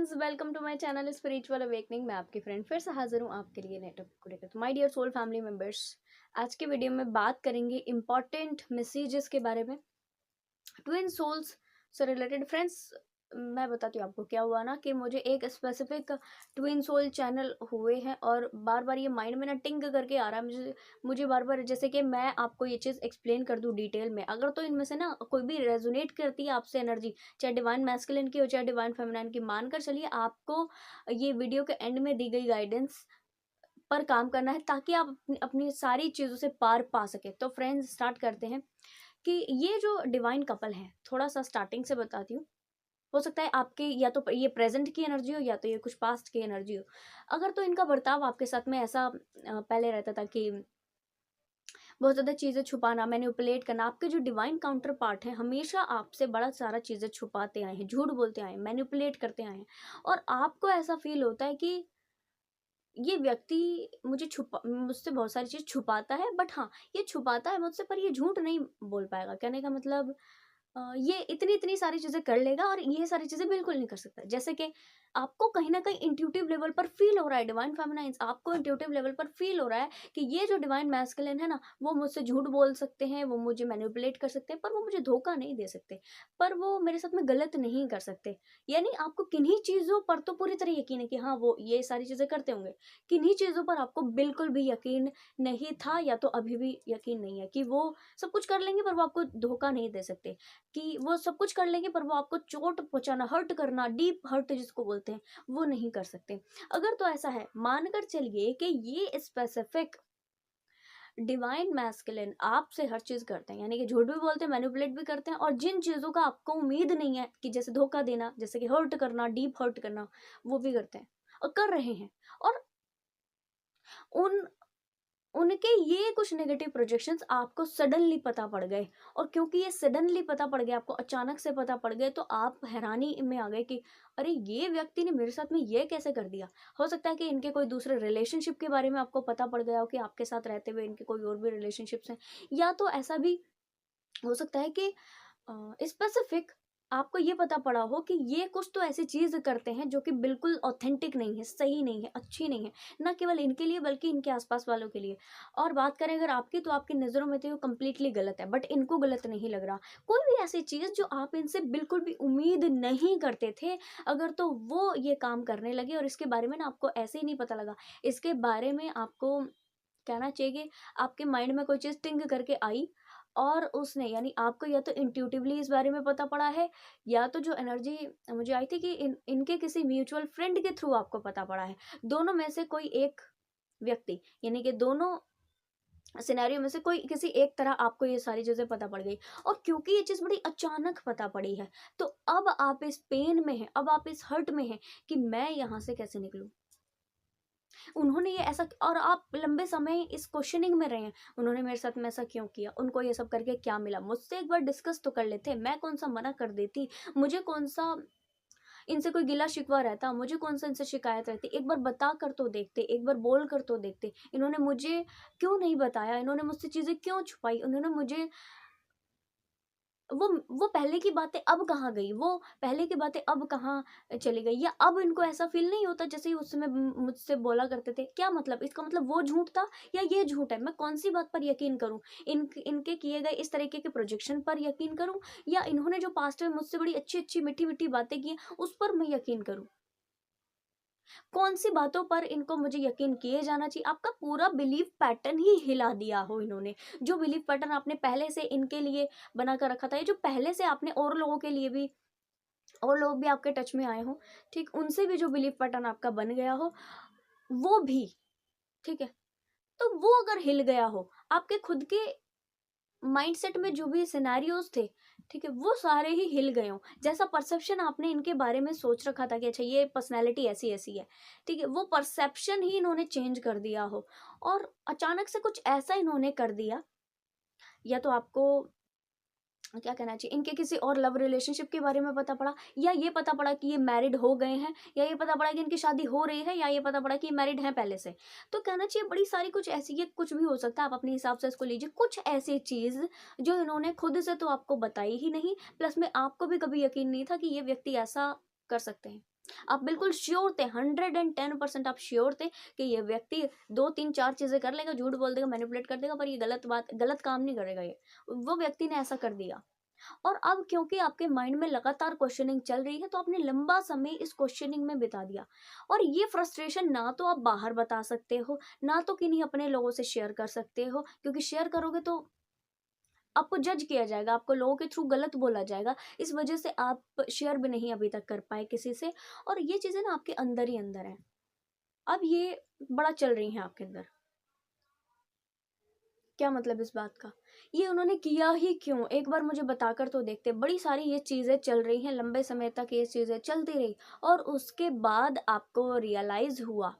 Friends, welcome to my channel spiritual awakening. मैं आपकी friend फिर से हाजिर हूँ आपके लिए नए टॉपिक को लेकर। तो my dear soul family members, आज के वीडियो में बात करेंगे इंपॉर्टेंट मैसेजेस के बारे में, ट्विन सोल्स से रिलेटेड। फ्रेंड्स, मैं बताती हूँ आपको क्या हुआ ना कि मुझे एक स्पेसिफिक ट्विन सोल चैनल हुए हैं और बार बार ये माइंड में ना टिंग करके आ रहा है मुझे बार बार, जैसे कि मैं आपको ये चीज़ एक्सप्लेन कर दूँ डिटेल में। अगर तो इनमें से ना कोई भी रेजोनेट करती है आपसे एनर्जी, चाहे डिवाइन मैस्कुलिन की हो चाहे डिवाइन फेमिनाइन की, मानकर चलिए आपको ये वीडियो के एंड में दी गई गाइडेंस पर काम करना है ताकि आप अपनी सारी चीज़ों से पार पा सके। तो फ्रेंड्स, स्टार्ट करते हैं कि ये जो डिवाइन कपल है, थोड़ा सा स्टार्टिंग से बताती हूँ। हो सकता है आपके या तो ये प्रेजेंट की एनर्जी हो या तो ये कुछ पास्ट की एनर्जी हो। अगर तो इनका बर्ताव आपके साथ में ऐसा पहले रहता था कि बहुत ज़्यादा चीज़ें छुपाना, मैनिपुलेट करना, आपके जो डिवाइन काउंटर पार्ट है हमेशा आपसे बड़ा सारा चीज़ें छुपाते आए हैं, झूठ बोलते आए हैं, मैनिपुलेट करते आए हैं। और आपको ऐसा फील होता है कि ये व्यक्ति मुझसे बहुत सारी चीज़ छुपाता है, बट हाँ, ये छुपाता है मुझसे पर ये झूठ नहीं बोल पाएगा। कहने का मतलब ये इतनी इतनी सारी चीज़ें कर लेगा और ये सारी चीज़ें बिल्कुल नहीं कर सकता। जैसे कि आपको कहीं न कहीं इंट्यूटिव लेवल पर फ़ील हो रहा है, डिवाइन फेमिनाइन्स आपको इंट्यूटिव लेवल पर फ़ील हो रहा है कि ये जो डिवाइन मैस्कुलिन है ना, वो मुझसे झूठ बोल सकते हैं, वो मुझे मैनिपुलेट कर सकते हैं, पर वो मुझे धोखा नहीं दे सकते, पर वो मेरे साथ में गलत नहीं कर सकते। यानी आपको किन्हीं चीज़ों पर तो पूरी तरह यकीन है कि हाँ, वो ये सारी चीज़ें करते होंगे। किन्हीं चीज़ों पर आपको बिल्कुल भी यकीन नहीं था या तो अभी भी यकीन नहीं है कि वो सब कुछ कर लेंगे पर वो आपको धोखा नहीं दे सकते। कि वो सब कुछ कर लेंगे पर वो आपको चोट पहुँचाना, हर्ट करना, डीप हर्ट जिसको बोलते हैं, वो नहीं कर सकते। अगर तो ऐसा है, मानकर चलिए कि ये स्पेसिफिक डिवाइन मैस्कुलिन आपसे हर चीज़ करते हैं, यानी कि झूठ भी बोलते हैं, मैनिपुलेट भी करते हैं, और जिन चीज़ों का आपको उम्मीद नहीं है कि जैसे धोखा देना, जैसे कि हर्ट करना, डीप हर्ट करना, वो भी करते हैं और कर रहे हैं। और उन उनके ये कुछ नेगेटिव प्रोजेक्शंस आपको सडनली पता पड़ गए, और क्योंकि ये सडनली पता पड़ गए, आपको अचानक से पता पड़ गए, तो आप हैरानी में आ गए कि अरे, ये व्यक्ति ने मेरे साथ में ये कैसे कर दिया। हो सकता है कि इनके कोई दूसरे रिलेशनशिप के बारे में आपको पता पड़ गया हो कि आपके साथ रहते हुए इनके कोई और भी रिलेशनशिप्स हैं, या तो ऐसा भी हो सकता है कि स्पेसिफिक आपको ये पता पड़ा हो कि ये कुछ तो ऐसी चीज़ करते हैं जो कि बिल्कुल ऑथेंटिक नहीं है, सही नहीं है, अच्छी नहीं है, ना केवल इनके लिए बल्कि इनके आसपास वालों के लिए। और बात करें अगर आपकी, तो आपकी नज़रों में तो ये कम्प्लीटली गलत है, बट इनको गलत नहीं लग रहा। कोई भी ऐसी चीज़ जो आप इनसे बिल्कुल भी उम्मीद नहीं करते थे, अगर तो वो ये काम करने लगे और इसके बारे में ना आपको ऐसे ही नहीं पता लगा, इसके बारे में आपको कहना चाहिए कि आपके माइंड में कोई चीज़ टिंग करके आई, और उसने, यानी आपको या तो इंट्यूटिवली इस बारे में पता पड़ा है, या तो जो एनर्जी मुझे आई थी कि इनके किसी म्यूचुअल फ्रेंड के थ्रू आपको पता पड़ा है। दोनों में से कोई एक व्यक्ति, यानी कि दोनों सिनेरियो में से कोई किसी एक तरह आपको ये सारी चीज़ें पता पड़ गई। और क्योंकि ये चीज़ बड़ी अचानक पता पड़ी है, तो अब आप इस पेन में हैं, अब आप इस हर्ट में हैं कि मैं यहाँ से कैसे निकलूँ। उन्होंने ये ऐसा, और आप लंबे समय इस क्वेश्चनिंग में रहे हैं, उन्होंने मेरे साथ में ऐसा क्यों किया, उनको ये सब करके क्या मिला, मुझसे एक बार डिस्कस तो कर लेते, मैं कौन सा मना कर देती, मुझे कौन सा इनसे कोई गिला शिकवा रहता, मुझे कौन सा इनसे शिकायत रहती, एक बार बता कर तो देखते, एक बार बोल कर तो देखते। इन्होंने मुझे क्यों नहीं बताया, इन्होंने मुझसे चीज़ें क्यों छुपाई, उन्होंने मुझे वो पहले की बातें अब कहाँ गई, वो पहले की बातें अब कहाँ चली गई, या अब इनको ऐसा फ़ील नहीं होता जैसे ही उस समय मुझसे बोला करते थे? क्या मतलब, इसका मतलब वो झूठ था या ये झूठ है? मैं कौन-सी बात पर यकीन करूँ? इनके किए गए इस तरीके के प्रोजेक्शन पर यकीन करूँ, या इन्होंने जो पास्ट में मुझसे बड़ी अच्छी-अच्छी, मीठी-मीठी बातें की हैं, उस पर मैं यकीन करूँ? कौन-सी बातों पर इनको मुझे यकीन किए जाना चाहिए? आपका पूरा बिलीफ पैटर्न ही हिला दिया हो इन्होंने। जो बिलीफ पैटर्न आपने पहले से इनके लिए बना कर रखा था, ये जो पहले से आपने और लोगों के लिए भी, और लोग भी आपके टच में आए हों, ठीक, उनसे भी जो बिलीफ पैटर्न आपका बन गया हो, वो भी, ठीक है? तो वो अगर हिल गया हो, आपके खुद के माइंडसेट में जो भी सिनेरियोज़ थे, ठीक है, वो सारे ही हिल गए हों। जैसा परसेप्शन आपने इनके बारे में सोच रखा था कि अच्छा, ये पर्सनैलिटी ऐसी-ऐसी है, ठीक है, वो परसेप्शन ही इन्होंने चेंज कर दिया हो, और अचानक से कुछ ऐसा इन्होंने कर दिया, या तो आपको क्या कहना चाहिए, इनके किसी और लव रिलेशनशिप के बारे में पता पड़ा, या ये पता पड़ा कि ये मैरिड हो गए हैं, या ये पता पड़ा कि इनकी शादी हो रही है, या ये पता पड़ा कि ये मैरिड हैं पहले से। तो कहना चाहिए बड़ी सारी कुछ ऐसी, ये कुछ भी हो सकता है, आप अपने हिसाब से इसको लीजिए। कुछ ऐसी चीज़ जो इन्होंने खुद से तो आपको बताई ही नहीं, प्लस में आपको भी कभी यकीन नहीं था कि ये व्यक्ति ऐसा कर सकते हैं। आप बिल्कुल श्योर थे, 110% आप श्योर थे कि ये व्यक्ति 2 3 4 चीजें कर लेगा, झूठ बोल देगा, मैनिपुलेट कर देगा, पर ये गलत काम नहीं करेगा। ये वो व्यक्ति ने ऐसा कर दिया। और अब क्योंकि आपके माइंड में लगातार क्वेश्चनिंग चल रही है, तो आपने लंबा समय इस क्वेश्चनिंग में बिता दिया। और ये फ्रस्ट्रेशन ना तो आप बाहर बता सकते हो, ना तो किन्हीं अपने लोगों से शेयर कर सकते हो, क्योंकि शेयर करोगे तो आपको जज किया जाएगा, आपको लोगों के थ्रू गलत बोला जाएगा। इस वजह से आप शेयर भी नहीं अभी तक कर पाए किसी से, और ये चीजें ना आपके अंदर ही अंदर है। अब ये बड़ा चल रही है आपके अंदर। क्या मतलब इस बात का? ये उन्होंने किया ही क्यों? एक बार मुझे बताकर तो देखते। बड़ी सारी ये चीजें चल रही हैं, लंबे समय तक ये चीजें चलती रही, और उसके बाद आपको रियलाइज हुआ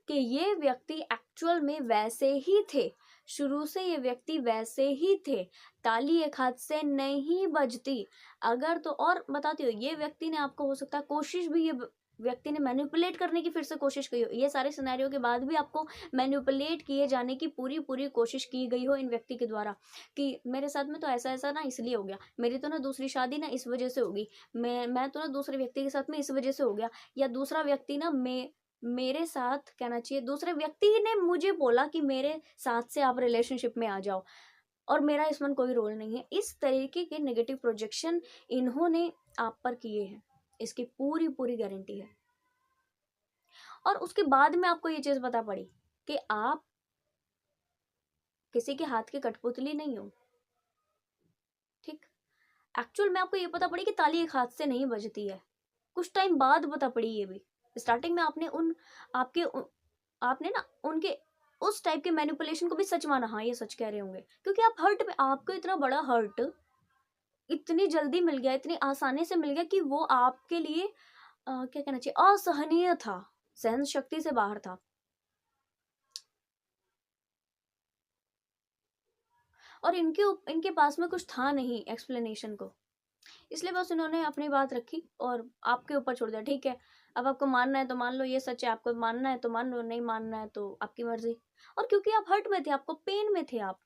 कि ये व्यक्ति एक्चुअल में वैसे ही थे। शुरू से ये व्यक्ति वैसे ही थे। ताली एक हाथ से नहीं बजती। अगर तो और बताती हो, ये व्यक्ति ने आपको हो सकता है कोशिश भी, ये व्यक्ति ने मैनिपुलेट करने की फिर से कोशिश की हो। ये सारे सिनेरियो के बाद भी आपको मैनिपुलेट किए जाने की पूरी पूरी कोशिश की गई हो इन व्यक्ति के द्वारा, कि मेरे साथ में तो ऐसा ऐसा ना इसलिए हो गया, मेरी तो ना दूसरी शादी ना इस वजह से होगी, मैं तो ना दूसरे व्यक्ति के साथ में इस वजह से हो गया, या दूसरा व्यक्ति ना मेरे साथ कहना चाहिए, दूसरे व्यक्ति ने मुझे बोला कि मेरे साथ से आप रिलेशनशिप में आ जाओ, और मेरा इसमें कोई रोल नहीं है। इस तरीके के नेगेटिव प्रोजेक्शन इन्होंने आप पर किए हैं, इसकी पूरी पूरी गारंटी है। और उसके बाद में आपको ये चीज पता पड़ी कि आप किसी के हाथ की कठपुतली नहीं हो। ठीक, एक्चुअल में आपको ये पता पड़ी कि ताली एक हाथ से नहीं बजती है। कुछ टाइम बाद पता पड़ी ये भी। स्टार्टिंग में आपने आपने ना उनके उस टाइप के मैनिपुलेशन को भी सच माना, हाँ ये सच कह रहे होंगे, क्योंकि आप हर्ट में, आपको इतना बड़ा हर्ट इतनी जल्दी मिल गया, इतनी आसानी से मिल गया कि वो आपके लिए क्या कहना चाहिए, असहनीय था, सहन शक्ति से बाहर था। और इनके पास में कुछ था नहीं एक्सप्लेनेशन को, इसलिए बस उन्होंने अपनी बात रखी और आपके ऊपर छोड़ दिया। ठीक है, अब आपको मानना है तो मान लो, ये सच है, आपको मानना है तो मान लो, नहीं मानना है तो आपकी मर्जी। और क्योंकि आप हर्ट में थे, आपको पेन में थे आप,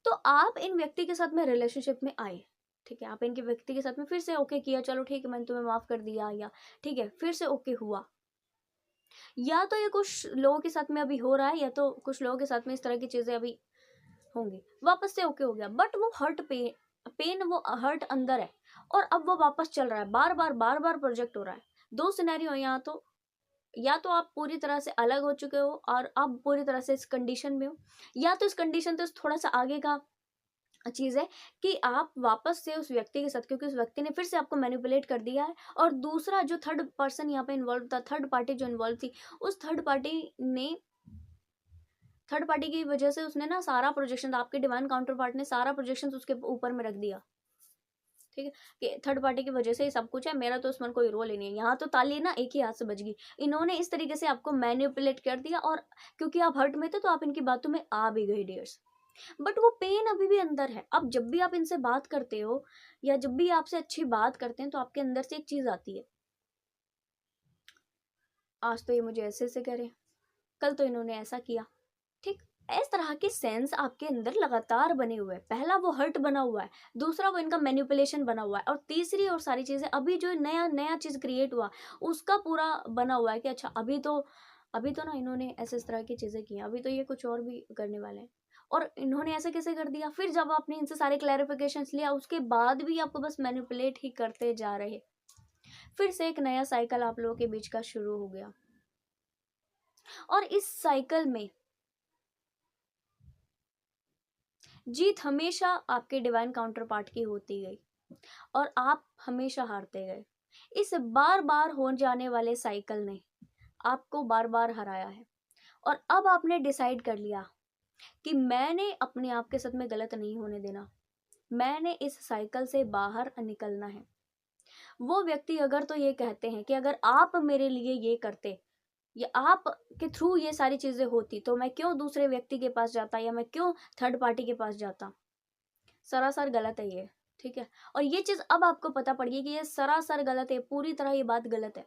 तो आप इन व्यक्ति के साथ में रिलेशनशिप में आए। ठीक है, आप इनके व्यक्ति के साथ में फिर से ओके किया, चलो ठीक है मैंने तुम्हें माफ कर दिया, या ठीक है फिर से ओके हुआ। या तो ये कुछ लोगों के साथ में अभी हो रहा है, या तो कुछ लोगों के साथ में इस तरह की चीजें अभी होंगी, वापस से ओके हो गया। बट वो हर्ट पेन वो हर्ट अंदर है, और अब वो वापस चल रहा है, बार बार प्रोजेक्ट हो रहा है। दो सिनेरियो यहाँ तो, या तो आप पूरी तरह से अलग हो चुके हो और अब पूरी तरह से इस कंडीशन में हो, या तो इस कंडीशन तो थोड़ा सा आगे का चीज है कि आप वापस से उस व्यक्ति के साथ, क्योंकि उस व्यक्ति ने फिर से आपको मैनिपुलेट कर दिया है, और दूसरा जो थर्ड पर्सन यहाँ पे इन्वॉल्व था, थर्ड पार्टी जो इन्वॉल्व थी, उस थर्ड पार्टी की वजह से उसने ना सारा प्रोजेक्शन, आपके डिवाइन काउंटर पार्ट ने सारा प्रोजेक्शन उसके ऊपर में रख दिया। ठीक है, कि थर्ड पार्टी की वजह से ही सब कुछ है, मेरा तो उसमें कोई रोल ही नहीं है। यहाँ तो ताली ना एक ही हाथ से बज गई। इन्होंने इस तरीके से आपको मैनिपुलेट कर दिया, और क्योंकि आप हर्ट में थे तो आप इनकी बातों में आ भी गए डियर्स। बट वो पेन अभी भी अंदर है। अब जब भी आप इनसे बात करते हो, या जब भी आपसे अच्छी बात करते हैं, तो आपके अंदर से एक चीज आती है, आज तो ये मुझे ऐसे ऐसे करे, कल तो इन्होंने ऐसा किया। ठीक, इस तरह के सेंस आपके अंदर लगातार बने हुए हैं। पहला वो हर्ट बना हुआ है, दूसरा वो इनका मैनिपुलेशन बना हुआ है, और तीसरी और सारी चीजें अभी जो नया नया चीज क्रिएट हुआ उसका पूरा बना हुआ है कि अच्छा अभी तो ना इन्होंने ऐसे इस तरह की चीजें की, अभी तो ये कुछ और भी करने वाले हैं, और इन्होंने ऐसे कैसे कर दिया। फिर जब आपने इनसे सारे क्लैरिफिकेशन लिया, उसके बाद भी आपको बस मैनिपुलेट ही करते जा रहे। फिर से एक नया साइकिल आप लोगों के बीच का शुरू हो गया, और इस साइकिल में जीत हमेशा आपके डिवाइन काउंटर पार्ट की होती गई, और आप हमेशा हारते गए। इस बार बार हो जाने वाले साइकिल ने आपको बार बार हराया है, और अब आपने डिसाइड कर लिया कि मैंने अपने आप के साथ में गलत नहीं होने देना, मैंने इस साइकिल से बाहर निकलना है। वो व्यक्ति अगर तो ये कहते हैं कि अगर आप मेरे लिए ये करते, या आप के थ्रू ये सारी चीजें होती, तो मैं क्यों दूसरे व्यक्ति के पास जाता, या मैं क्यों थर्ड पार्टी के पास जाता। सरासर गलत है ये। ठीक है। और ये चीज़ अब आपको पता पड़ गई कि ये सरासर गलत है, पूरी तरह ये बात गलत है।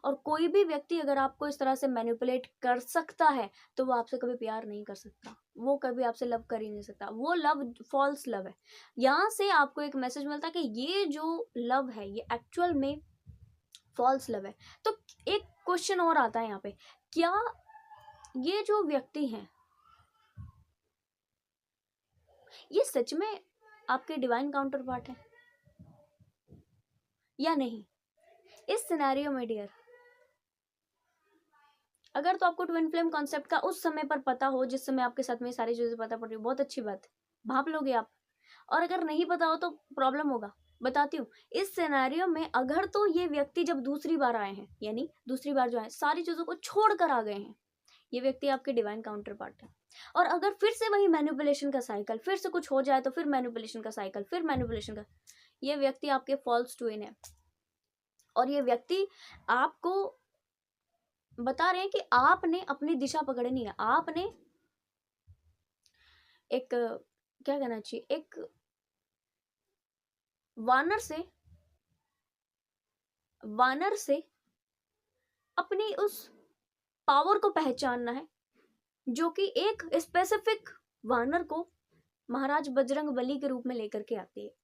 और कोई भी व्यक्ति अगर आपको इस तरह से मैनिपुलेट कर सकता है तो वो आपसे कभी प्यार नहीं कर सकता, वो कभी आपसे लव कर ही नहीं सकता, वो लव फॉल्स लव है। यहाँ से आपको एक मैसेज मिलता है कि ये जो लव है ये एक्चुअल में फॉल्स लव है। तो एक क्वेश्चन और आता है यहाँ पे, क्या ये जो व्यक्ति हैं ये सच में आपके डिवाइन काउंटर पार्ट है या नहीं? इस सिनेरियो में डियर, अगर तो आपको ट्विन फ्लेम कॉन्सेप्ट का उस समय पर पता हो जिस समय आपके साथ में सारी चीजें पता पड़ रही, बहुत अच्छी बात है, भाप लोगे आप। और अगर नहीं पता हो तो प्रॉब्लम होगा। बताती हूँ, इस सिनेरियो में अगर तो ये व्यक्ति जब दूसरी बार आए हैं, यानी दूसरी बार जो है सारी चीजों को छोड़ कर आ गए हैं, ये व्यक्ति आपके डिवाइन काउंटर पार्ट है। और अगर फिर से वही मैनिपुलेशन का साइकिल, फिर से कुछ हो जाए तो फिर मैनिपुलेशन का साइकिल, फिर मैनिपुलेशन का, ये व्यक्ति आपके फॉल्स ट्विन है। और ये व्यक्ति आपको बता रहे हैं कि आपने अपनी दिशा पकड़नी है, आपने एक क्या कहना चाहिए, एक वानर से अपनी उस पावर को पहचानना है जो कि एक स्पेसिफिक वानर को महाराज बजरंग बली के रूप में लेकर के आती है।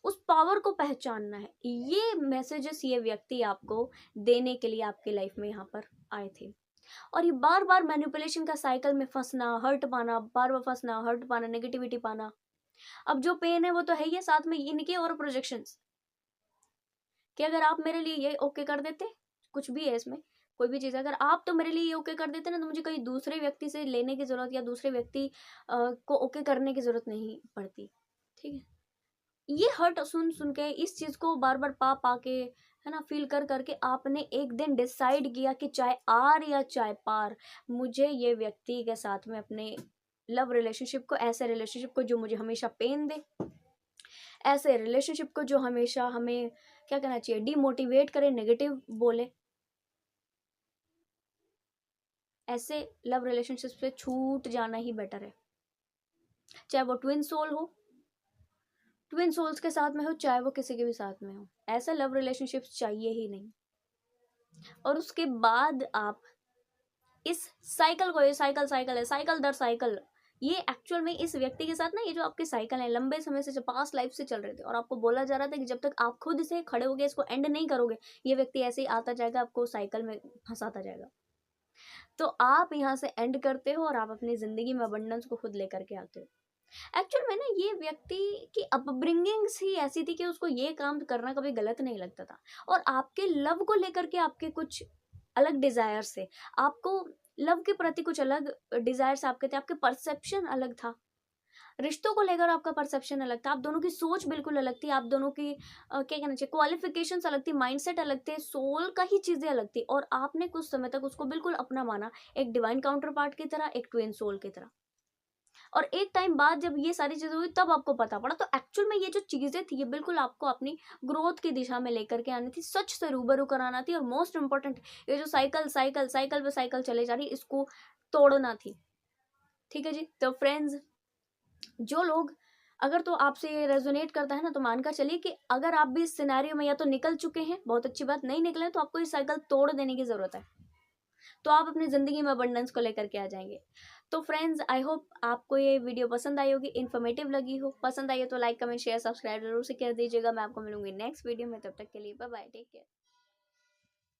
उस पावर को पहचानना है। ये मैसेजेस ये व्यक्ति आपको देने के लिए आपके लाइफ में यहाँ पर आए थे। और ये बार बार मैनिपुलेशन का साइकिल में फंसना, हर्ट पाना, बार बार फंसना, हर्ट पाना, नेगेटिविटी पाना। अब जो पेन है वो तो है ही, साथ में इनके और प्रोजेक्शंस कि अगर आप मेरे लिए ये ओके कर देते, कुछ भी है इसमें, कोई भी चीज़ अगर आप तो मेरे लिए ये ओके कर देते ना, तो मुझे कहीं दूसरे व्यक्ति से लेने की जरूरत या दूसरे व्यक्ति को ओके करने की जरूरत नहीं पड़ती। ठीक है, ये हर्ट सुन सुन के, इस चीज को बार बार पा पा के, है ना, फील कर करके आपने एक दिन डिसाइड किया कि चाहे आर या चाहे पार, मुझे ये व्यक्ति के साथ में अपने लव रिलेशनशिप को, ऐसे रिलेशनशिप को जो मुझे हमेशा पेन दे, ऐसे रिलेशनशिप को जो हमेशा हमें क्या कहना चाहिए, डिमोटिवेट करे, नेगेटिव बोले, ऐसे लव रिलेशनशिप से छूट जाना ही बेटर है। चाहे वो ट्विन सोल हो, ट्विन सोल्स के साथ में हो, चाहे वो किसी के भी साथ में हो, ऐसा लव रिलेशनशिप चाहिए ही नहीं। और उसके बाद आप इस साइकिल को, ये साइकिल है, साइकिल दर साइकिल, ये एक्चुअल में इस व्यक्ति के साथ ना, ये जो आपके साइकिल है लंबे समय से, पास्ट लाइफ से चल रहे थे, और आपको बोला जा रहा था कि जब तक आप खुद से खड़े होगे, इसको एंड नहीं करोगे, ये व्यक्ति ऐसे ही आता जाएगा, आपको साइकिल में फंसाता जाएगा। तो आप यहाँ से एंड करते हो और आप अपनी जिंदगी में अबंडेंस को खुद लेकर के आते हो। एक्चुअल में ना ये व्यक्ति की अपब्रिंगिंग्स ही ऐसी थी कि उसको ये काम करना कभी गलत नहीं लगता था। और आपके लव को लेकर के आपके कुछ अलग डिजायर्स थे, आपको लव के प्रति कुछ अलग डिजायर्स आपके थे, आपके परसेप्शन अलग था, रिश्तों को लेकर आपका परसेप्शन अलग था, आप दोनों की सोच बिल्कुल अलग थी, आप दोनों की क्या कहना चाहिए, क्वालिफिकेशंस अलग थी, माइंडसेट अलग थे, सोल का ही चीजें अलग थी। और आपने कुछ समय तक उसको बिल्कुल अपना माना, एक डिवाइन काउंटर पार्ट की तरह, एक ट्विन सोल की तरह। और एक टाइम बाद जब ये सारी चीजें हुई तब आपको पता पड़ा, तो एक्चुअल में ये जो चीजें थी ये बिल्कुल आपको अपनी ग्रोथ की दिशा में लेकर के आनी थी, सच से रूबरू कराना थी। और मोस्ट इंपॉर्टेंट, ये जो साइकिल पे साइकिल चले जा रही, इसको तोड़ना थी। ठीक है जी। तो फ्रेंड्स, जो लोग, अगर तो आपसे ये रेजोनेट करता है ना, तो मानकर चलिए कि अगर आप भी इस सिनेरियो में या तो निकल चुके हैं, बहुत अच्छी बात, नहीं निकले तो आपको ये साइकिल तोड़ देने की जरूरत है, तो आप अपनी जिंदगी में अबंडेंस को लेकर के आ जाएंगे। तो फ्रेंड्स, आई होप आपको ये वीडियो पसंद आई होगी, इन्फॉर्मेटिव लगी हो। पसंद आई हो तो लाइक, कमेंट, शेयर, सब्सक्राइब जरूर से कर दीजिएगा। मैं आपको मिलूंगी नेक्स्ट वीडियो में, तब तक के लिए बाय बाय, टेक केयर।